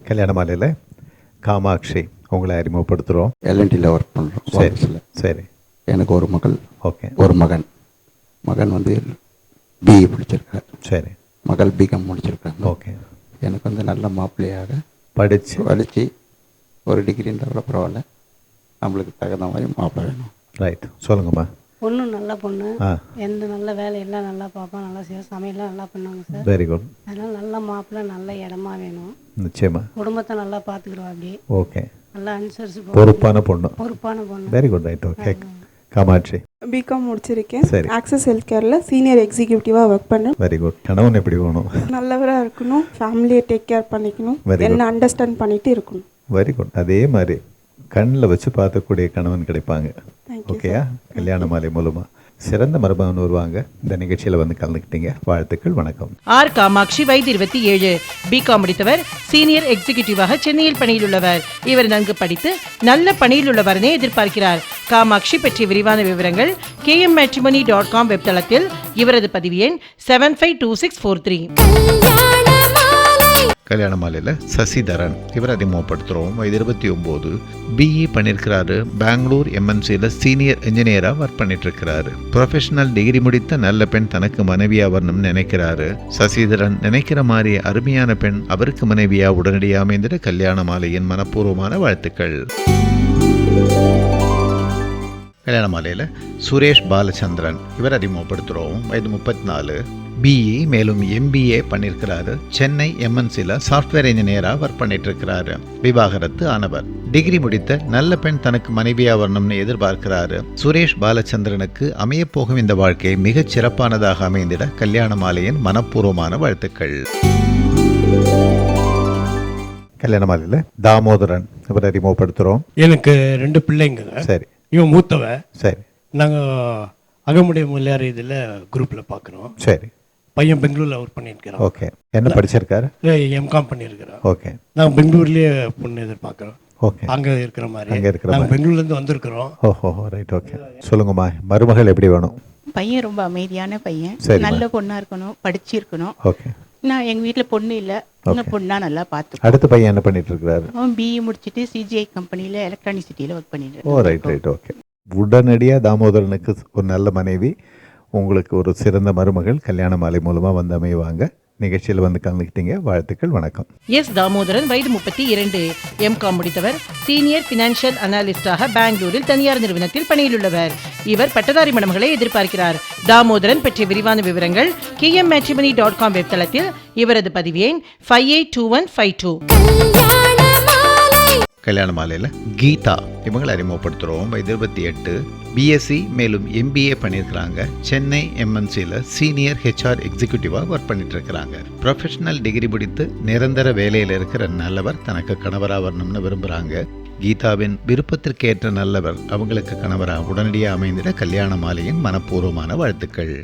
கல்யாண மாலையில் காமாட்சி உங்களை அறிமுகப்படுத்துகிறோம். எல்என்டியில் ஒர்க் பண்ணுறோம். சரி சரி. எனக்கு ஒரு மகள், ஓகே, ஒரு மகன். மகன் வந்து பிஇ முடிச்சிருக்கார். சரி. மகள் பிகாம் முடிச்சிருக்காங்க. ஓகே. எனக்கு வந்து நல்ல மாப்பிள்ளையாக படித்து ஒரு டிகிரின்றவள பரவாயில்ல, நம்மளுக்கு தகுந்த மாதிரி மாப்பிள்ளை வேணும். ரைட், சொல்லுங்கம்மா. பொண்ணு நல்ல பொண்ணு, எந்த நல்ல வேலையெல்லாம் நல்லா பார்ப்போம், நல்லா செய்ய, சமையல்லாம் நல்லா பண்ணுவாங்க சார். Very good. அதனால் நல்ல மாப்பிள்ளை நல்ல இடமா வேணும். நிச்சயமா. குடும்பத்தை நல்லா பார்த்துக்கிடுவாங்க. ஓகே. நல்லா அனுசரிச்சு பொறுப்பான பொண்ணு. Very good. Right, okay. Kamakshi BCom முடிச்சிருக்கேன். ஆக்சஸ் ஹெல்த் கேரில் சீனியர் எக்ஸிக்யூட்டிவாக ஒர்க் பண்ணேன். Very good. கணவன் எப்படி வேணும்? நல்லவராக இருக்கணும், ஃபேமிலியை டேக் கேர் பண்ணிக்கணும், என்ன அண்டர்ஸ்டாண்ட் பண்ணிட்டு இருக்கணும். Very good. அதே மாதிரி கண்ணில் வச்சு பார்க்கக்கூடிய கணவன் கிடைப்பாங்க. ஓகேயா? கல்யாண மாலை மூலமாக சிறந்த மருமகன் வருவாங்க. இந்த நிகழ்ச்சியில் வந்து கலந்துக்கிட்டீங்க, வாழ்த்துக்கள், வணக்கம். ஆர் காமாட்சி, வயது 27, பிகாம் முடித்தவர், சீனியர் எக்ஸிகியூட்டிவாக சென்னையில் பணியில் உள்ளவர். இவர் நன்கு படித்து நல்ல பணியில் உள்ளவரனே எதிர்பார்க்கிறார். காமாட்சி பற்றிய விரிவான விவரங்கள் kmmatrimony.com வெப்தளத்தில். இவரது பதிவு எண் 752643. கல்யாண மாலையில் சசிதரன், இவர் அறிமுகப்படுத்துகிறோம். வயது 29, பிஇ பண்ணியிருக்கிறாரு. பெங்களூர் எம்என்சியில் சீனியர் இன்ஜினியராக ஒர்க் பண்ணிட்டு இருக்கிறாரு. ப்ரொஃபஷனல் டிகிரி முடித்த நல்ல பெண் தனக்கு மனைவியா வரணும்னு நினைக்கிறாரு. சசிதரன் நினைக்கிற மாதிரி அருமையான பெண் அவருக்கு மனைவியா உடனடியாக அமைந்திட கல்யாண மாலையின் மனப்பூர்வமான வாழ்த்துக்கள். கல்யாண மாலையில் சுரேஷ் பாலச்சந்திரன், இவர் அறிமுகப்படுத்துகிறோம். வயது 34, பிஇ மேலும் எம்பிஏ பண்ணியிருக்கிறாரு. சென்னை எம்என்சியில் சாஃப்ட்வேர் இன்ஜினியராக ஒர்க் பண்ணிட்டு இருக்கிறாரு. விவாகரத்து ஆனவர். டிகிரி முடித்த நல்ல பெண் தனக்கு மனைவியா வரணும்னு எதிர்பார்க்கிறாரு. சுரேஷ் பாலச்சந்திரனுக்கு அமைய போகும் இந்த வாழ்க்கை மிகச் சிறப்பானதாக அமைந்திட கல்யாண மாலையின் மனப்பூர்வமான வாழ்த்துக்கள். கல்யாண மாலையில் தாமோதரன், இவர் அறிமுகப்படுத்துகிறோம். எனக்கு 2 பிள்ளைங்க. சரி. இவன் மூத்தவ. சரி. நாங்கள் அகமுடைய முல்லையார் இதில் குரூப்பில் பார்க்குறோம். சரி. பையன் பெங்களூரில் ஒர்க் பண்ணியிருக்கிறான். ஓகே. என்ன படிச்சிருக்காரு? எம்காம் பண்ணியிருக்கிறோம். ஓகே. நாங்கள் பெங்களூர்லேயே பொண்ணு எதிர்பார்க்குறோம். ஓகே. அங்கே இருக்கிற மாதிரி. நாங்கள் பெங்களூர்லேருந்து வந்திருக்கிறோம். ஓஹோ, ரைட், ஓகே. சொல்லுங்கம்மா, மருமகள் எப்படி வேணும்? பையன் ரொம்ப அமைதியான பையன், நல்ல பொண்ணாக இருக்கணும், படிச்சிருக்கணும். ஓகே. நான் எங்கள் வீட்டில் பொண்ணு இல்லை, இன்னும் பொண்ணா நல்லா பார்த்து. அடுத்த பையன் என்ன பண்ணிட்டு இருக்கிறாரு? அவன் பிஇ முடிச்சுட்டு சிஜிஐ கம்பெனியில் எலக்ட்ரானிசிட்டியில் ஒர்க் பண்ணிட்டு. ஓ, ரைட், ரைட், ஓகே. உடனடியாக தாமோதரனுக்கு ஒரு நல்ல மனைவி, உங்களுக்கு ஒரு சிறந்த மருமகள் கல்யாண மாலை மூலமாக வந்து அமைவாங்க. நிகழ்ச்சியில் வந்து கலந்துக்கிட்டீங்க, வாழ்த்துக்கள், வணக்கம். எஸ் தாமோதரன், வயது 32, எம்காம் முடித்தவர், சீனியர் பினான்சியல் அனாலிஸ்டாக பெங்களூரில் தனியார் நிறுவனத்தில் பணியில் உள்ளவர். இவர் பட்டதாரி மணமகளை எதிர்பார்க்கிறார். தாமோதரன் பற்றிய விரிவான விவரங்கள் kmmatrimony.com வெப்தளத்தில். இவரது பதிவு எண் 582152. கல்யாண மாலையில் கீதா, இவங்களை அறிமுகப்படுத்துகிறோம். வயது 28, பிஎஸ்சி மேலும் எம்பிஏ பண்ணியிருக்கிறாங்க. சென்னை எம்என்சியில் சீனியர் ஹெச்ஆர் எக்ஸிக்யூட்டிவாக ஒர்க் பண்ணிட்டு இருக்கிறாங்க. ப்ரொஃபஷனல் டிகிரி முடித்து நிரந்தர வேலையில் இருக்கிற நல்லவர் தனக்கு கணவராக வரணும்னு விரும்புகிறாங்க. கீதாவின் விருப்பத்திற்கேற்ற நல்லவர் அவங்களுக்கு கணவராக உடனடியாக அமைந்திட கல்யாண மாலையின் மனப்பூர்வமான வாழ்த்துக்கள்.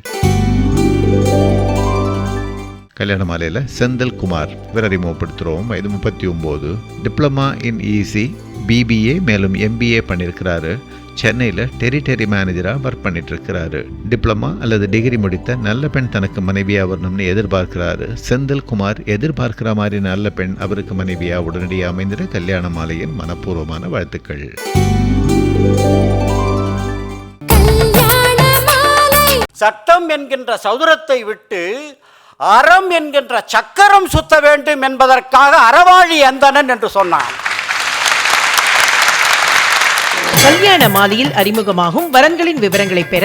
கல்யாண மாலையில் செந்தில் குமார் இவர் அறிமுகப்படுத்துகிறோம். வயது 39. டிப்ளமா இன் இசி பிபிஏ மேலும் எம்பிஏ பண்ணியிருக்கிறாரு. சென்னையில் டெரிட்டரி மேனேஜராக ஒர்க் பண்ணிட்டுருக்கிறாரு. டிப்ளமா அல்லது டிகிரி முடித்த நல்ல பெண் தனக்கு மனைவியாக வரணும்னு எதிர்பார்க்கிறாரு. செந்தில் குமார் எதிர்பார்க்கிற மாதிரி நல்ல பெண் அவருக்கு மனைவியாக உடனடியாக அமைந்திட கல்யாண மாலையின் மனப்பூர்வமான வாழ்த்துக்கள். சட்டம் என்கின்ற சதுரத்தை விட்டு அறம் என்கின்ற சக்கரம் சுத்த வேண்டும் என்பதற்காக அறவாழி அந்தணன் என்று சொன்னான். கல்யாண மாலையில் அறிமுகமாகும் வரன்களின் விவரங்களை பெற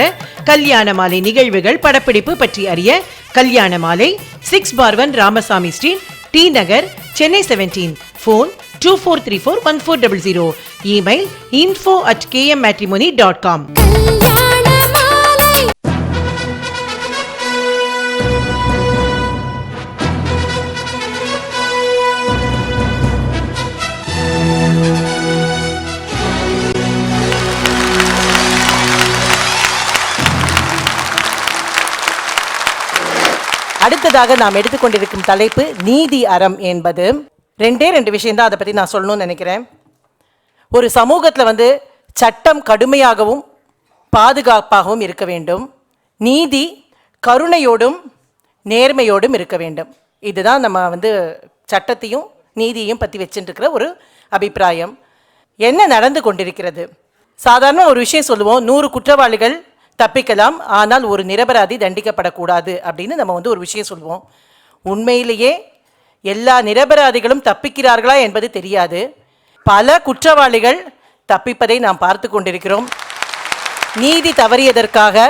கல்யாண மாலை நிகழ்வுகள் படப்பிடிப்பு பற்றி அறிய கல்யாண மாலை 6/1 ராமசாமி ஸ்ட்ரீட், டி நகர், சென்னை 17. ஃபோன் 24341400. Email info@kmmatrimony.com. அடுத்ததாக நாம் எடுத்துக்கொண்டிருக்கும் தலைப்பு நீதி அறம் என்பது. 2 விஷயம் தான் அதை பற்றி நான் சொல்லணும்னு நினைக்கிறேன். ஒரு சமூகத்தில் சட்டம் கடுமையாகவும் பாதுகாப்பாகவும் இருக்க வேண்டும். நீதி கருணையோடும் நேர்மையோடும் இருக்க வேண்டும். இதுதான் நம்ம சட்டத்தையும் நீதியையும் பற்றி வச்சுட்டுருக்கிற ஒரு அபிப்பிராயம். என்ன நடந்து கொண்டிருக்கிறது? சாதாரண ஒரு விஷயம் சொல்லுவோம், 100 குற்றவாளிகள் தப்பிக்கலாம், ஆனால் ஒரு நிரபராதி தண்டிக்கப்படக்கூடாது அப்படின்னு நம்ம ஒரு விஷயம் சொல்லுவோம். உண்மையிலேயே எல்லா நிரபராதிகளும் தப்பிக்கிறார்களா என்பது தெரியாது. பல குற்றவாளிகள் தப்பிப்பதை நாம் பார்த்து கொண்டிருக்கிறோம். நீதி தவறியதற்காக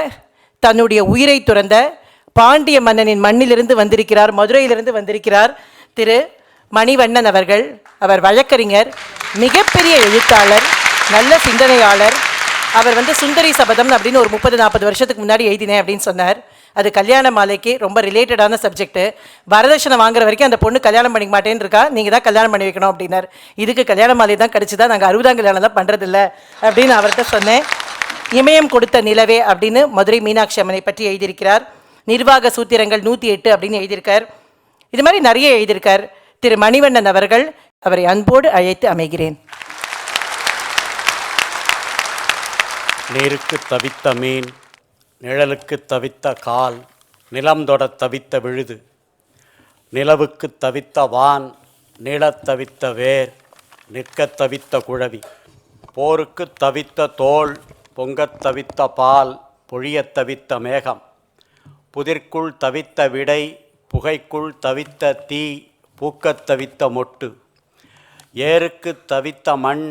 தன்னுடைய உயிரை துறந்த பாண்டிய மன்னனின் மண்ணிலிருந்து வந்திருக்கிறார், மதுரையிலிருந்து வந்திருக்கிறார் திரு மணிவண்ணன் அவர்கள். அவர் வழக்கறிஞர், மிகப்பெரிய எழுத்தாளர், நல்ல சிந்தனையாளர். அவர் சுந்தரி சபதம் அப்படின்னு ஒரு 30-40 வருஷத்துக்கு முன்னாடி எழுதினேன் அப்படின்னு சொன்னார். அது கல்யாண மாலைக்கு ரொம்ப ரிலேட்டடான சப்ஜெக்ட். வரதட்சணை வாங்குற வரைக்கும் அந்த பொண்ணு கல்யாணம் பண்ணிக்க மாட்டேன்னு இருக்கா, நீங்கள் தான் கல்யாணம் பண்ணி வைக்கணும் அப்படின்னார். இதுக்கு கல்யாண மாலை தான் கிடச்சிதா, நாங்கள் 60ஆம் கல்யாணம் தான் பண்ணுறதில்ல அப்படின்னு அவர்கிட்ட சொன்னேன். இமயம் கொடுத்த நிலவே அப்படின்னு மதுரை மீனாட்சி அம்மனை பற்றி எழுதியிருக்கிறார். நிர்வாக சூத்திரங்கள் 108 அப்படின்னு எழுதியிருக்கார். இது மாதிரி நிறைய எழுதியிருக்கார் திரு மணிவண்ணன் அவர்கள். அவரை அன்போடு அழைத்து அமைகிறேன். நீருக்கு தவித்த மீன், நிழலுக்கு தவித்த கால், நிலம் தொட தவித்த விழுது, நிலவுக்கு தவித்த வான், நீளத் தவித்த வேர், நிற்கத் தவித்த குழவி, போருக்கு தவித்த தோல், பொங்கத் தவித்த பால், பொழியத் தவித்த மேகம், புதிர்க்குள் தவித்த விடை, புகைக்குள் தவித்த தீ, பூக்கத் தவித்த மொட்டு, ஏருக்கு தவித்த மண்,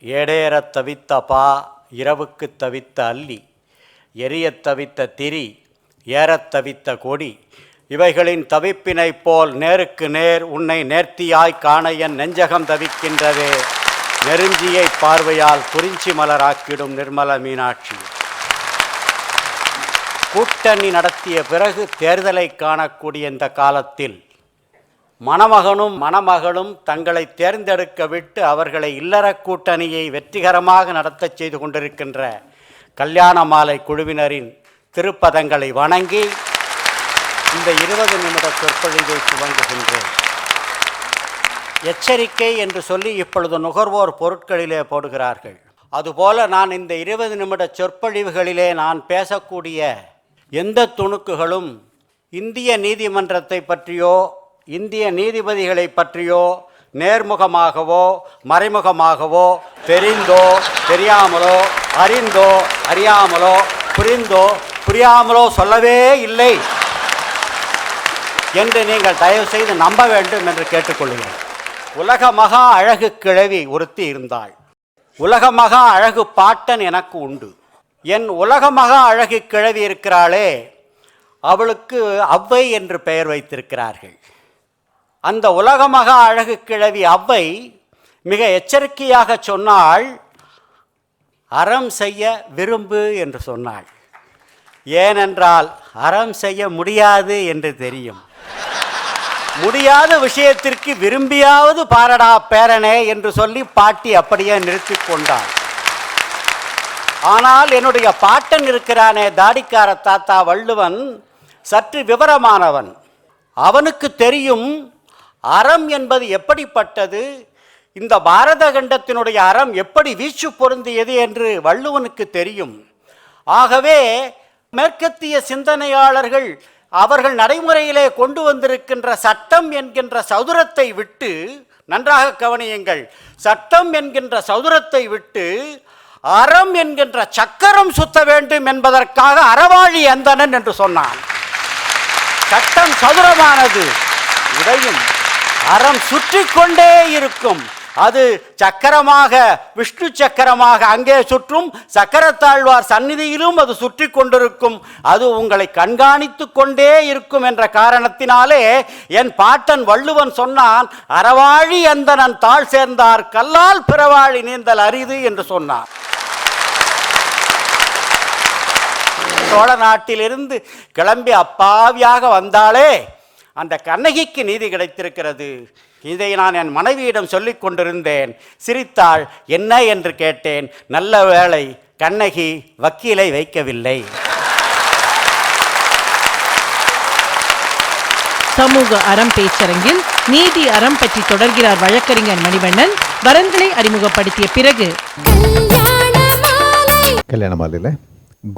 ஏடேறத் தவித்த பா, இரவுக்கு தவித்த அல்லி, எரியத் தவித்த திரி, ஏறத் தவித்த கொடி, இவைகளின் தவிப்பினைப் போல் நேருக்கு நேர் உன்னை நேர்த்தியாய் காண என் நெஞ்சகம் தவிக்கின்றதே. நெருஞ்சியை பார்வையால் குறிஞ்சி மலராக்கிடும் நிர்மல மீனாட்சி. கூட்டணி நடத்திய பிறகு தேர்தலை காணக்கூடிய இந்த காலத்தில் மணமகனும் மணமகளும் தங்களை தேர்ந்தெடுக்க விட்டு அவர்களை இல்லற கூட்டணியை வெற்றிகரமாக நடத்தச் செய்து கொண்டிருக்கின்ற கல்யாண மாலை குழுவினரின் திருப்பதங்களை வணங்கி இந்த 20 நிமிட சொற்பொழிவை துவங்குகின்றேன். எச்சரிக்கை என்று சொல்லி இப்பொழுது நுகர்வோர் பொருட்களிலே போடுகிறார்கள். அதுபோல நான் இந்த 20 நிமிட சொற்பொழிவுகளிலே நான் பேசக்கூடிய எந்த துணுக்குகளும் இந்திய நீதிமன்றத்தை பற்றியோ இந்திய நீதிபதிகளை பற்றியோ நேர்முகமாகவோ மறைமுகமாகவோ தெரிந்தோ தெரியாமலோ அறிந்தோ அறியாமலோ புரிந்தோ புரியாமலோ சொல்லவே இல்லை என்று நீங்கள் தயவு செய்து நம்ப வேண்டும் என்று கேட்டுக்கொள்கிறேன். உலக மகா அழகு கிழவி ஒருத்தி இருந்தாள். உலக மகா அழகு பாட்டன் எனக்கு உண்டு. என் உலக மகா அழகு கிழவி இருக்கிறாளே, அவளுக்கு அவ்வை என்று பெயர் வைத்திருக்கிறார்கள். அந்த உலகமகா அழகு கிழவி அவ்வை மிக எச்சரிக்கையாக சொன்னாள், அறம் செய்ய விரும்பு என்று சொன்னாள். ஏனென்றால் அறம் செய்ய முடியாது என்று தெரியும். முடியாத விஷயத்திற்கு விரும்பியாவது பாரடா பேரனே என்று சொல்லி பாட்டி அப்படியே நிறுத்தி கொண்டாள். ஆனால் என்னுடைய பாட்டன் இருக்கிறானே தாடிக்கார தாத்தா வள்ளுவன் சற்று விவரமானவன். அவனுக்கு தெரியும் அறம் என்பது எப்படிப்பட்டது, இந்த பாரத கண்டத்தினுடைய அறம் எப்படி வீச்சு பொருந்தியது என்று வள்ளுவனுக்கு தெரியும். ஆகவே மேற்கத்திய சிந்தனையாளர்கள் அவர்கள் நடைமுறையிலே கொண்டு வந்திருக்கின்ற சட்டம் என்கின்ற சதுரத்தை விட்டு, நன்றாக கவனியுங்கள், சட்டம் என்கின்ற சதுரத்தை விட்டு அறம் என்கின்ற சக்கரம் சுத்த வேண்டும் என்பதற்காக அறவாழி அந்தணன் என்று சொன்னான். சட்டம் சதுரமானது, இதையும் அறம் சுற்றி கொண்டே இருக்கும். அது சக்கரமாக, விஷ்ணு சக்கரமாக அங்கே சுற்றும், சக்கரத்தாழ்வார் சந்நிதியிலும் அது சுற்றி கொண்டிருக்கும். அது உங்களை கண்காணித்து கொண்டே இருக்கும் என்ற காரணத்தினாலே என் பாட்டன் வள்ளுவன் சொன்னான், அறவாழி அந்தணன் தாழ் சேர்ந்தார் கல்லால் பிறவாழி நீந்தல் அரிது என்று சொன்னார். சோழ நாட்டிலிருந்து கிளம்பி அப்பாவியாக வந்தாலே அந்த கண்ணகிக்கு நீதி கிடைத்திருக்கிறது. இதை நான் என் மனைவியிடம் சொல்லிக் கொண்டிருந்தேன். சிரித்தாள். என்ன என்று கேட்டேன். நல்ல வேளை கண்ணகி வக்கீலை வைக்கவில்லை. சமூக அறம் பேச்சரங்கில் நீதி அறம் பற்றி தொடர்கிறார் வழக்கறிஞர் மணிவண்ணன். வரன்களை அறிமுகப்படுத்திய பிறகு கல்யாண மாலையில்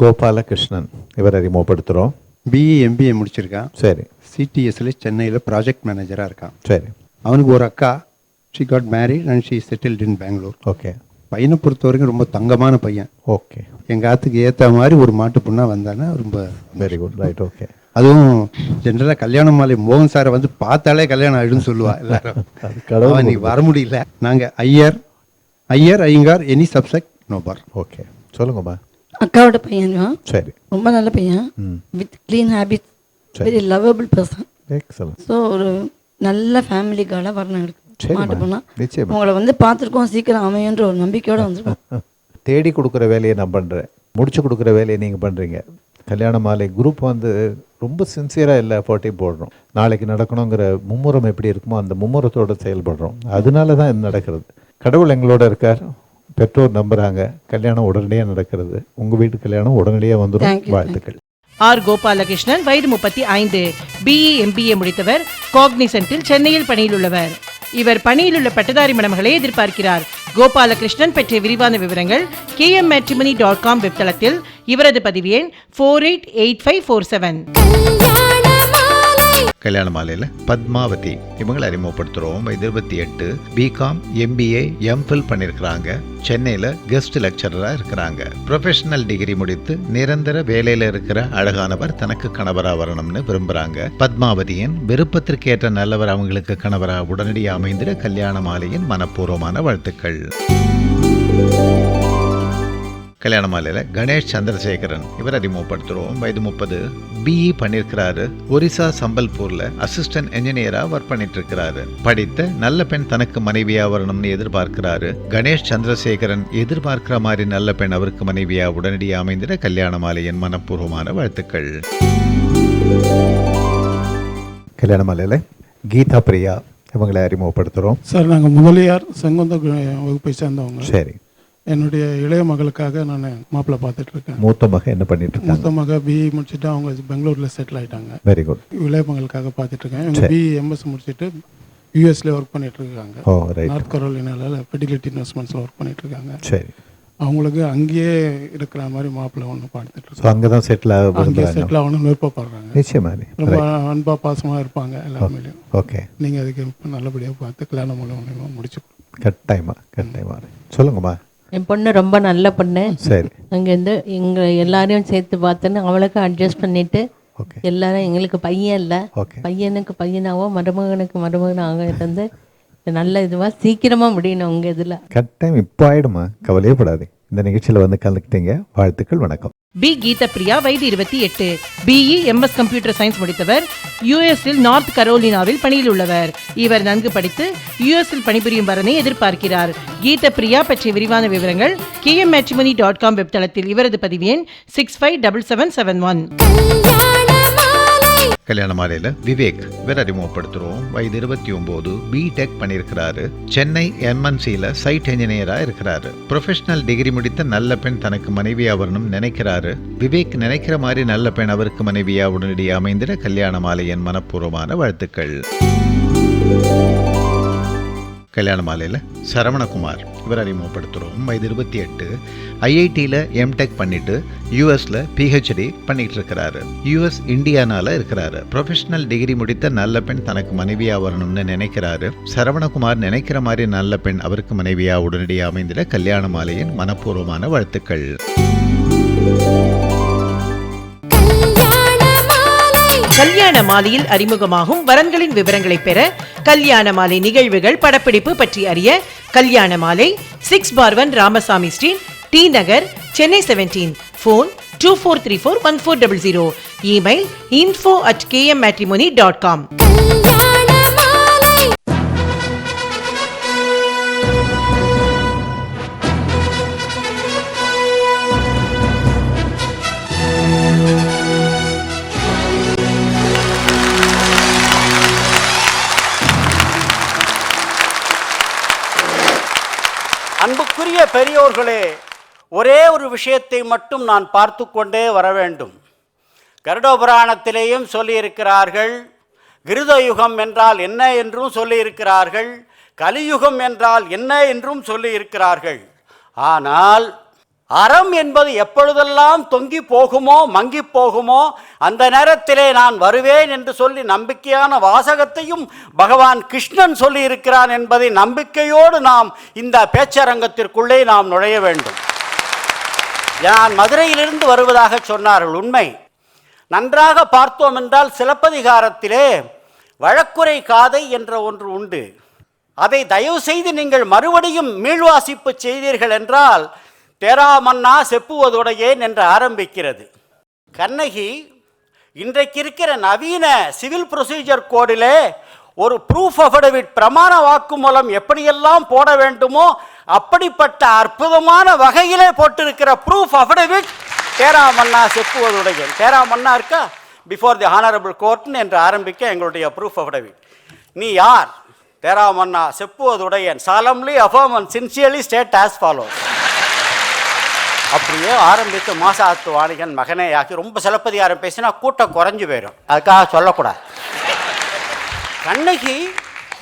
கோபாலகிருஷ்ணன் இவர் அறிமுகப்படுத்துகிறோம். பிஇ எம்பிஏ முடிச்சிருக்கான். சரி சிடிஎஸ்ல சென்னையில் ப்ராஜெக்ட் மேனேஜராக இருக்கான். சரி அவனுக்கு ஒரு அக்கா, she got married and she settled in Bangalore. Okay. பையனை பொறுத்த வரைக்கும் ரொம்ப தங்கமான பையன். ஓகே. எங்கள் ஆற்றுக்கு ஏற்ற மாதிரி ஒரு மாட்டு பொண்ணாக வந்தானா ரொம்ப வெரி குட். ரைட். ஓகே. அதுவும் ஜென்ரலாக கல்யாண மாலை மோகன் சாரை வந்து பார்த்தாலே கல்யாணம் ஆகிடுன்னு சொல்லுவா எல்லாரும். அவன் நீ வர முடியல. நாங்கள் Iyer Iyengar any subject no bar. Okay, சொல்லுங்கம்மா. அக்காவோட பையன் தான். சரி. ரொம்ப நல்ல பையன், with clean habit, very lovable person. Excellent. So ஒரு நல்ல ஃபேமிலி கார்டாக வரணும் எடுக்கும் மாட்டு போனால். நிச்சயமா உங்களை வந்து பார்த்துருக்கோம், சீக்கிரம் அமையன்ற ஒரு நம்பிக்கையோடு வந்துருக்கோம். தேடி கொடுக்குற வேலையை நான் பண்ணுறேன், முடிச்சு கொடுக்குற வேலையை நீங்கள் பண்ணுறீங்க. கல்யாண மாலை குரூப் வந்து ரொம்ப சின்சியராக எல்லா எஃபர்ட்டையும் போடுறோம். நாளைக்கு நடக்கணுங்கிற மும்முரம் எப்படி இருக்குமோ அந்த மும்முரத்தோடு செயல்படுறோம். அதனால தான் இது நடக்கிறது. கடவுள் எங்களோட இருக்கார், பெற்றோர் நம்புகிறாங்க, கல்யாணம் உடனடியாக நடக்கிறது. உங்கள் வீட்டு கல்யாணம் உடனடியாக வந்துடும். வாழ்த்துக்கள். ஆர் கோபாலகிருஷ்ணன், வயது 35, பிஇ எம்பிஏ முடித்தவர், காக்னிசென்டில் சென்னையில் பணியில் உள்ளவர். இவர் பணியில் உள்ள பட்டதாரி மணமகளை எதிர்பார்க்கிறார். கோபாலகிருஷ்ணன் பற்றிய விரிவான விவரங்கள் kmmatrimony.com வெப்தளத்தில். இவரது பதிவு எண் 488547. கல்யாண மாலையில் பத்மாவதி இவங்களை அறிமுகப்படுத்துகிறோம். 28, பிகாம் எம்பிஏ எம்ஃபில் பண்ணியிருக்கிறாங்க. சென்னையில் கெஸ்ட் லெக்சரராக இருக்கிறாங்க. ப்ரொஃபஷனல் டிகிரி முடித்து நிரந்தர வேலையில் இருக்கிற அழகானவர் தனக்கு கணவராக வரணும்னு விரும்புகிறாங்க. பத்மாவதியின் விருப்பத்திற்கேற்ற நல்லவர் அவங்களுக்கு கணவராக உடனடியாக அமைந்திட கல்யாண மாலையின் மனப்பூர்வமான வாழ்த்துக்கள். கல்யாண மாலையில் கணேஷ் சந்திரசேகரன் இவர் அறிமுகப்படுத்துகிறோம். வயது 30, பிஇ பண்ணியிருக்கிறாரு. ஒரிசா சம்பல்பூரில் அசிஸ்டன்ட் என்ஜினியராக ஒர்க் பண்ணிட்டு இருக்கிறாரு. படித்த நல்ல பெண் தனக்கு மனைவியாக வரணும்னு எதிர்பார்க்கிறாரு. கணேஷ் சந்திரசேகரன் எதிர்பார்க்கிற மாதிரி நல்ல பெண் அவருக்கு மனைவியாக உடனடியாக அமைந்திட கல்யாண மாலையின் மனப்பூர்வமான வாழ்த்துக்கள். கல்யாண மாலையில் கீதா பிரியா இவங்களை அறிமுகப்படுத்துகிறோம். சார், நாங்கள் முதலியார் செங்குந்த வகுப்பை சேர்ந்தவங்க. சரி. என்னுடைய இளைய மகளுக்காக நான் மாப்பிள்ளை பார்த்துட்டு இருக்கேன். மூத்த மக என்ன பண்ணிட்டு இருக்காங்க? மூத்த மக பிஇ முடிச்சுட்டு அவங்க பெங்களூரில் செட்டில் ஆகிட்டாங்க. Very good. இளைய மகளுக்காக பார்த்துட்டு இருக்கேன். இவங்க பிஇ எம்எஸ் முடிச்சுட்டு யூஎஸ்ல ஒர்க் பண்ணிட்டு இருக்காங்க. நார்த் கரோலினால ஃபெர்டிலிட்டி இன்வெஸ்ட்மெண்ட்ஸில் ஒர்க் பண்ணிட்டு இருக்காங்க. சரி. அவங்களுக்கு அங்கேயே இருக்கிற மாதிரி மாப்பிள்ளை ஒன்று பார்த்துட்டு இருக்காங்க. அங்கே தான் செட்டில் ஆகணும்னு விருப்பப்படுறாங்க. நிச்சயமா ரொம்ப அன்பா பாசமாக இருப்பாங்க எல்லாருமேலையும். ஓகே. நீங்கள் அதுக்கு நல்லபடியாக பார்த்து கல்யாணம் மூலம் முடிச்சு கட்டாயமா சொல்லுங்கம்மா. என் பொண்ணு ரொம்ப நல்ல பொண்ணு. சரி. அங்கேருந்து எங்கள் எல்லாரையும் சேர்த்து பார்த்துன்னு அவளுக்கு அட்ஜஸ்ட் பண்ணிட்டு எல்லாரும் எங்களுக்கு பையன் இல்லை, பையனுக்கு பையனாவோ மருமகனுக்கு மருமகனாக இருந்து நல்ல இதுவாக சீக்கிரமாக முடியணும் உங்கள் இதில். கட்டாயம் இப்போ ஆயிடுமா, கவலையே படாது. இந்த நிகழ்ச்சியில் வந்து கலந்துக்கிட்டீங்க. வாழ்த்துக்கள். வணக்கம். பி கீதா பிரியா, வயது 28, பிஇ எம்எஸ் கம்ப்யூட்டர் சயின்ஸ் முடித்தவர். யுஎஸ்இல் நார்த் கரோலினாவில் பணியில் உள்ளவர். இவர் நன்கு படித்து யுஎஸ்இல் பணிபுரியும் வரனை எதிர்பார்க்கிறார். கீதா பிரியா பற்றிய விரிவான விவரங்கள் kmmatrimony.com வெப்தளத்தில். இவரது பதிவு எண் 657771. கல்யாண மாலையில் விவேக் இவர் அறிமுகப்படுத்துகிறோம். வயது 29, பிடெக் பண்ணியிருக்கிறாரு. சென்னை எம்என்சியில் சைட் என்ஜினியராக இருக்கிறாரு. ப்ரொஃபஷனல் டிகிரி முடித்த நல்ல பெண் தனக்கு மனைவியா வரணும்னு நினைக்கிறாரு. விவேக் நினைக்கிற மாதிரி நல்ல பெண் அவருக்கு மனைவியா உடனடியாக அமைந்திட கல்யாண மாலையின் மனப்பூர்வமான வாழ்த்துக்கள். கல்யாண மாலையில் சரவணகுமார் இவர் அறிமுகப்படுத்துகிறோம். வயது 28, ஐஐடியில் எம்டெக் பண்ணிட்டு யூஎஸில் பிஹெச்டி பண்ணிட்டு இருக்கிறாரு. யூஎஸ் இந்தியானால இருக்கிறாரு. ப்ரொஃபஷனல் டிகிரி முடித்த நல்ல பெண் தனக்கு மனைவியா வரணும்னு நினைக்கிறாரு. சரவணகுமார் நினைக்கிற மாதிரி நல்ல பெண் அவருக்கு மனைவியா உடனடியாக அமைந்திட கல்யாண மாலையின் மனப்பூர்வமான வாழ்த்துக்கள். கல்யாண மாலையில் அறிமுகமாகும் வரன்களின் விவரங்களை பெற கல்யாண மாலை நிகழ்வுகள் படப்பிடிப்பு பற்றி அறிய கல்யாண மாலை 6/1 ராமசாமி ஸ்ட்ரீட், டி நகர், சென்னை 17. ஃபோன் 24341400. Email info@kmmatrimony.com. அன்புக்குரிய பெரியோர்களே, ஒரே ஒரு விஷயத்தை மட்டும் நான் பார்த்து கொண்டே வர வேண்டும். கருடபுராணத்திலேயும் சொல்லியிருக்கிறார்கள், கிருதயுகம் என்றால் என்ன என்றும் சொல்லியிருக்கிறார்கள், கலியுகம் என்றால் என்ன என்றும் சொல்லியிருக்கிறார்கள். ஆனால் அறம் என்பது எப்பொழுதெல்லாம் தொங்கி போகுமோ மங்கி போகுமோ அந்த நேரத்திலே நான் வருவேன் என்று சொல்லி நம்பிக்கையான வாசகத்தையும் பகவான் கிருஷ்ணன் சொல்லி இருக்கிறான் என்பதை நம்பிக்கையோடு நாம் இந்த பேச்சரங்கத்திற்குள்ளே நாம் நுழைய வேண்டும். நான் மதுரையிலிருந்து வருவதாக சொன்னார்கள். உண்மை. நன்றாக பார்த்தோம் என்றால் சிலப்பதிகாரத்திலே வழக்குரை காதை என்ற ஒன்று உண்டு. அதை தயவு செய்து நீங்கள் மறுபடியும் மீள்வாசிப்பு செய்தீர்கள் என்றால் தேராமன்னா செப்புவதுடையேன் என்று ஆரம்பிக்கிறது. கண்ணகி இன்றைக்கு இருக்கிற நவீன சிவில் ப்ரொசீஜர் கோடிலே ஒரு ப்ரூஃப் அஃபிடவிட் பிரமாண வாக்குமூலம் எப்படியெல்லாம் போட வேண்டுமோ அப்படிப்பட்ட அற்புதமான வகையிலே போட்டிருக்கிற ப்ரூஃப் அஃபிடவிட் தேராமன்னா செப்புவதுடையேன். தேராமன்னா இருக்கா, பிஃபோர் தி ஹானரபிள் கோர்ட்னு என்று ஆரம்பிக்க எங்களுடைய ப்ரூஃப் அஃபிடவிட். நீ யார்? தேராமன்னா செப்புவதுடையேன், solemnly affirm and sincerely state as follows. அப்படியே ஆரம்பித்து மாசாத்து வாணிகன் மகனே ஆகி ரொம்ப சிலப்பதிகாரம் பேசினா கூட்டம் குறைஞ்சு போயிடும், அதுக்காக சொல்லக்கூடாது. கண்ணகி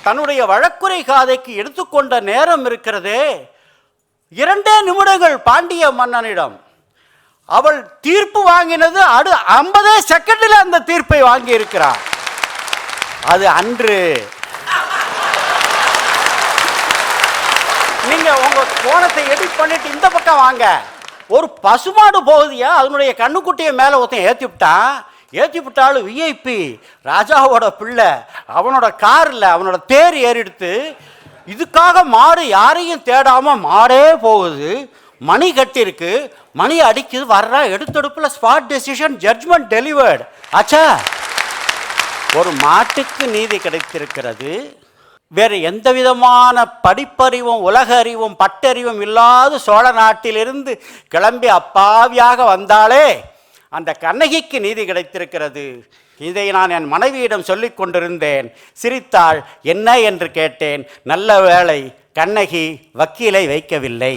தன்னுடைய வழக்குரை காதைக்கு எடுத்துக்கொண்ட நேரம் இருக்கிறதே 2 நிமிடங்கள். பாண்டிய மன்னனிடம் அவள் தீர்ப்பு வாங்கினது 50 செகண்டில் அந்த தீர்ப்பை வாங்கி இருக்கிறார். அது அன்று. நீங்க உங்க கோணத்தை எடிட் பண்ணிட்டு இந்த பக்கம் வாங்க. ஒரு பசுமாடு போகுதியா, அதனுடைய கண்ணுக்குட்டியை மேலே ஒருத்தன் ஏற்றி விட்டாலும் விஐபி ராஜாவோட பிள்ளை, அவனோட காரில் அவனோட தேர் ஏறிடுத்து. இதுக்காக மாடு யாரையும் தேடாமல் மாடே போகுது. மணி கட்டிருக்கு, மணி அடிக்குது, வர்றா, எடுத்தெடுப்பில் ஸ்பாட் டெசிஷன், ஜட்ஜ்மெண்ட் டெலிவர்டு ஆச்சா. ஒரு மாட்டுக்கு நீதி கிடைத்திருக்கிறது. வேறு எந்த விதமான படிப்பறிவும் உலக அறிவும் பட்டறிவும் இல்லாத சோழ நாட்டிலிருந்து கிளம்பி அப்பாவியாக வந்தாலே அந்த கண்ணகிக்கு நீதி கிடைத்திருக்கிறது. இதை நான் என் மனைவியிடம் சொல்லிக் கொண்டிருந்தேன். சிரித்தாள். என்ன என்று கேட்டேன். நல்ல வேளை கண்ணகி வக்கீலை வைக்கவில்லை.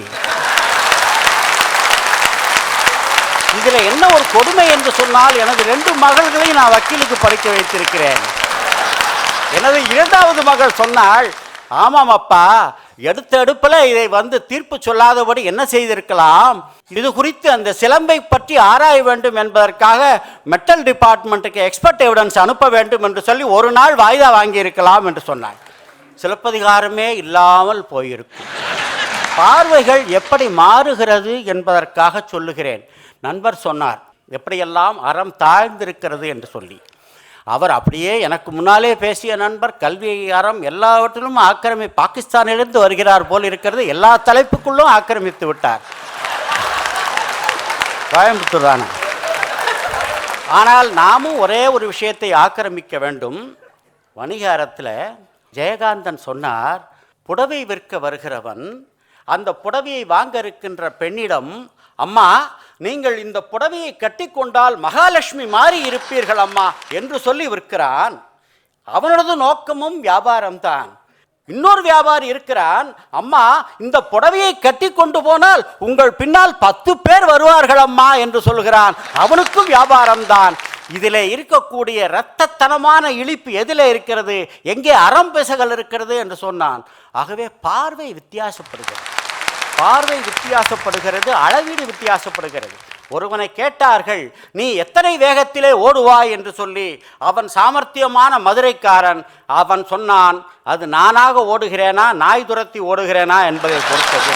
இதில் என்ன ஒரு கொடுமை என்று சொன்னால், எனது 2 மகள்களையும் நான் வக்கீலுக்கு படிக்க வைத்திருக்கிறேன். எனது 2வது மகள் சொன்னாள், ஆமாம் அப்பா, எடுத்த எடுப்பில் இதை தீர்ப்பு சொல்லாதபடி என்ன செய்திருக்கலாம், இது குறித்து அந்த சிலம்பை பற்றி ஆராய வேண்டும் என்பதற்காக மெட்டல் டிபார்ட்மெண்ட்டுக்கு எக்ஸ்பர்ட் எவிடன்ஸ் அனுப்ப வேண்டும் என்று சொல்லி ஒரு நாள் வாய்தா வாங்கியிருக்கலாம் என்று சொன்னாள். சிலப்பதிகாரமே இல்லாமல் போயிருக்கும். பார்வைகள் எப்படி மாறுகிறது என்பதற்காக சொல்லுகிறேன். நண்பர் சொன்னார் எப்படியெல்லாம் அறம் தாழ்ந்திருக்கிறது என்று சொல்லி. அவர் அப்படியே எனக்கு முன்னாலே பேசிய நண்பர் கல்வி அறம் எல்லாவற்றிலும் பாகிஸ்தானிலிருந்து வருகிறார் போல் இருக்கிறது. எல்லா தலைப்புக்குள்ளும் ஆக்கிரமித்து விட்டார். கோயம்புத்தூர் தானே. ஆனால் நாமும் ஒரே ஒரு விஷயத்தை ஆக்கிரமிக்க வேண்டும். வணிக அறத்தில் ஜெயகாந்தன் சொன்னார், புடவை விற்க வருகிறவன் அந்த புடவையை வாங்க இருக்கின்ற பெண்ணிடம், அம்மா நீங்கள் இந்த புடவையை கட்டிக்கொண்டால் மகாலட்சுமி மாறி இருப்பீர்கள் அம்மா என்று சொல்லி விற்கிறான். அவனது நோக்கமும் வியாபாரம்தான். இன்னொரு வியாபாரி இருக்கிறான், அம்மா இந்த புடவையை கட்டி கொண்டு போனால் உங்கள் பின்னால் 10 பேர் வருவார்கள் அம்மா என்று சொல்கிறான். அவனுக்கும் வியாபாரம்தான். இதில் இருக்கக்கூடிய இரத்தத்தனமான இழிப்பு எதில் இருக்கிறது, எங்கே அறம்பெசகள் இருக்கிறது என்று சொன்னான். ஆகவே பார்வை வித்தியாசப்படுகிறது, அளவீடு வித்தியாசப்படுகிறது. ஒருவனை கேட்டார்கள், நீ எத்தனை வேகத்திலே ஓடுவாய் என்று சொல்லி. அவன் சாமர்த்தியமான மதுரைக்காரன். அவன் சொன்னான், அது நானாக ஓடுகிறேனா நாய் துரத்தி ஓடுகிறேனா என்பதை பொறுத்தது.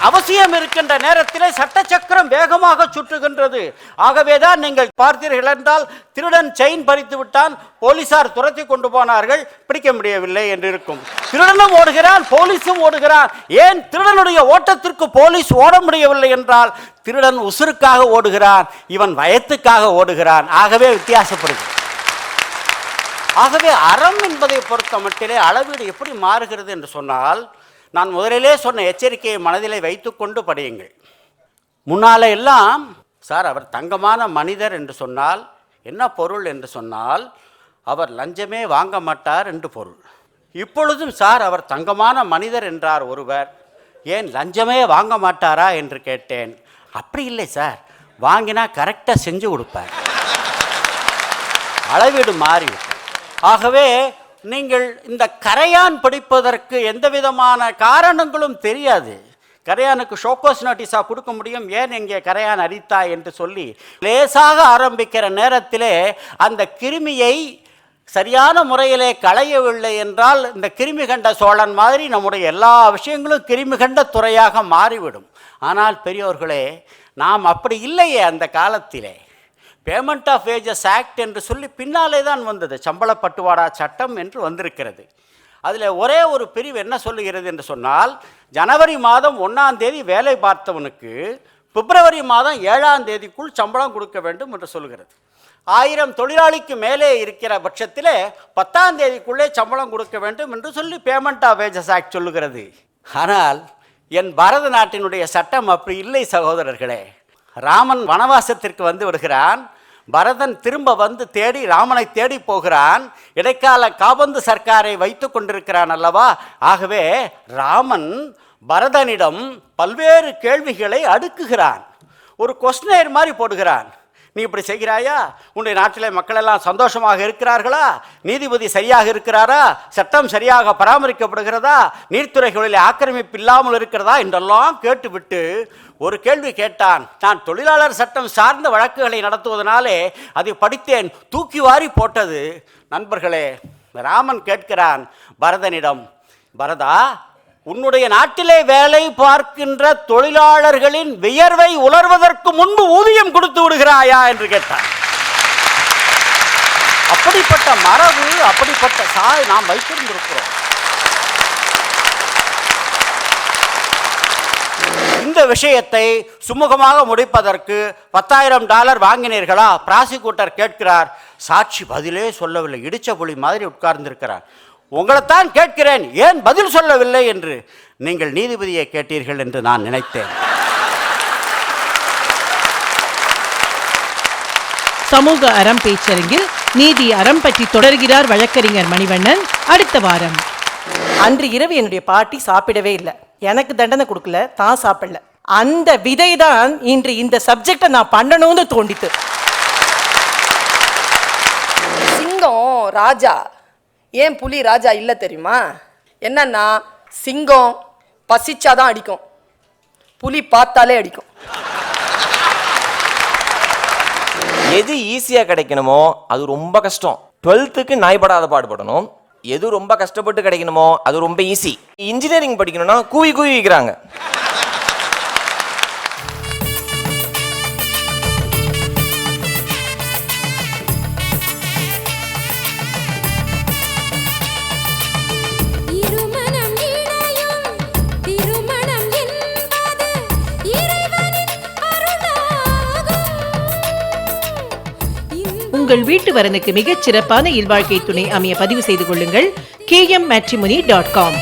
அவசியம் இருக்கின்ற நேரத்திலே சட்டச்சக்கரம் வேகமாக சுற்றுகின்றது. ஆகவேதான் நீங்கள் பார்த்தீர்கள் என்றால் திருடன் செயின் பறித்து விட்டான், போலீசார் துரத்தி கொண்டு போனார்கள், பிடிக்க முடியவில்லை என்று இருக்கும். திருடனும் ஓடுகிறான், போலீஸும் ஓடுகிறான். ஏன் திருடனுடைய ஓட்டத்திற்கு போலீஸ் ஓட முடியவில்லை என்றால் திருடன் உசுருக்காக ஓடுகிறான், இவன் வயத்துக்காக ஓடுகிறான். ஆகவே வித்தியாசப்படுகிறது. ஆகவே அறம் என்பதை பொறுத்த மட்டிலே அளவீடு எப்படி மாறுகிறது என்று சொன்னால், நான் முதலிலே சொன்ன எச்சரிக்கையை மனதிலே வைத்துக்கொண்டு படியுங்கள். முன்னால எல்லாம் சார் அவர் தங்கமான மனிதர் என்று சொன்னால் என்ன பொருள் என்று சொன்னால் அவர் லஞ்சமே வாங்க மாட்டார் என்று பொருள். இப்பொழுதும் சார் அவர் தங்கமான மனிதர் என்றார் ஒருவர், ஏன் லஞ்சமே வாங்க மாட்டாரா என்று கேட்டேன். அப்படி இல்லை சார், வாங்கினா கரெக்டாக செஞ்சு கொடுப்பார். அளவீடு மாறிவிட்டது. ஆகவே நீங்கள் இந்த கரையான் படிப்பதற்கு எந்த விதமான காரணங்களும் தெரியாது. கரையானுக்கு ஷோகோஸ் நோட்டீஸாக கொடுக்க முடியும், ஏன் இங்கே கரையான் அரித்தா என்று சொல்லி லேசாக ஆரம்பிக்கிற நேரத்திலே அந்த கிருமியை சரியான முறையிலே களையவில்லை என்றால் இந்த கிருமி கண்ட சோழன் மாதிரி நம்முடைய எல்லா விஷயங்களும் கிருமி கண்ட துறையாக மாறிவிடும். ஆனால் பெரியோர்களே, நாம் அப்படி இல்லையே. அந்த காலத்திலே பேமெண்ட் ஆஃப் வேஜஸ் ஆக்ட் என்று சொல்லி பின்னாலே தான் வந்தது, சம்பள பட்டுவாடா சட்டம் என்று வந்திருக்கிறது. அதில் ஒரே ஒரு பிரிவு என்ன சொல்லுகிறது என்று சொன்னால், ஜனவரி மாதம் 1ஆம் தேதி வேலை பார்த்தவனுக்கு பிப்ரவரி மாதம் 7ஆம் தேதிக்குள் சம்பளம் கொடுக்க வேண்டும் என்று சொல்கிறது. 1000 தொழிலாளிக்கு மேலே இருக்கிற பட்சத்தில் 10ஆம் தேதிக்குள்ளே சம்பளம் கொடுக்க வேண்டும் என்று சொல்லி பேமெண்ட் ஆஃப் வேஜஸ் ஆக்ட் சொல்லுகிறது. ஆனால் என் பாரத நாட்டினுடைய சட்டம் அப்படி இல்லை சகோதரர்களே. ராமன் வனவாசத்திற்கு வந்து விடுகிறான், பரதன் திரும்ப வந்து தேடி ராமனை தேடி போகிறான். இடைக்கால காபந்து சர்க்காரை வைத்து கொண்டிருக்கிறான் அல்லவா. ஆகவே ராமன் பரதனிடம் பல்வேறு கேள்விகளை அடுக்குகிறான். ஒரு கொஸ்டினர் மாதிரி போடுகிறான். நீ இப்படி செய்கிறாயா? உன்னுடைய நாட்டிலே மக்கள் எல்லாம் சந்தோஷமாக இருக்கிறார்களா? நீதிபதி சரியாக இருக்கிறாரா? சட்டம் சரியாக பராமரிக்கப்படுகிறதா? நீர்த்துறைகளில் ஆக்கிரமிப்பு இல்லாமல் இருக்கிறதா என்றெல்லாம் கேட்டுவிட்டு ஒரு கேள்வி கேட்டான். நான் தொழிலாளர் சட்டம் சார்ந்த வழக்குகளை நடத்துவதனாலே அதை படித்தேன், தூக்கி வாரி போட்டது. நண்பர்களே, ராமன் கேட்கிறான் பரதனிடம், பரதா, உன்னுடைய நாட்டிலே வேலை பார்க்கின்ற தொழிலாளர்களின் வியர்வை உலர்வதற்கு முன்பு ஊதியம் கொடுத்து விடுகிறாயா என்று கேட்டார். அப்படிப்பட்ட மரபு, அப்படிப்பட்ட சாய் நாம் வைத்திருந்திருக்கிறோம். இந்த விஷயத்தை சுமூகமாக முடிப்பதற்கு $10,000 வாங்கினீர்களா? பிராசிக்யூட்டர் கேட்கிறார். சாட்சி பதிலே சொல்லவில்லை, இடிச்ச புலி மாதிரி உட்கார்ந்திருக்கிறார். உங்களைத்தான் கேட்கிறேன், ஏன் பதில் சொல்லவில்லை என்று. நீங்கள் நீதிபதியை கேட்டீர்கள் என்று நான் நினைத்தேன். சமூக அறம் பேச்சரங்கில் நீதி அறம் பற்றி தொடர்கிறார் வழக்கறிஞர் மணிவண்ணன். அடுத்த வாரம். அன்று இரவு என்னுடைய பாட்டி சாப்பிடவே இல்லை. எனக்கு தண்டனை கொடுக்கல, தான் சாப்பிடல. அந்த விதை தான் இன்று இந்த சப்ஜெக்டை நான் பண்ணணும்னு தோண்டித்து. சிங்கம் ராஜா, ஏன் புலி ராஜா இல்லை தெரியுமா? என்னன்னா, சிங்கம் பசிச்சாதான் அடிக்கும், புலி பார்த்தாலே அடிக்கும். எது ஈஸியாக கிடைக்கணுமோ அது ரொம்ப கஷ்டம். 12th நாய்படாத பாடுபடணும். எது ரொம்ப கஷ்டப்பட்டு கிடைக்கணுமோ அது ரொம்ப ஈஸி. இன்ஜினியரிங் படிக்கணும்னா கூவி கூவி வைக்கிறாங்க. உங்கள் வீட்டு வரனுக்கு மிகச் சிறப்பான இல்வாழ்க்கை துணை அமைய பதிவு செய்து கொள்ளுங்கள். kmmatrimony.com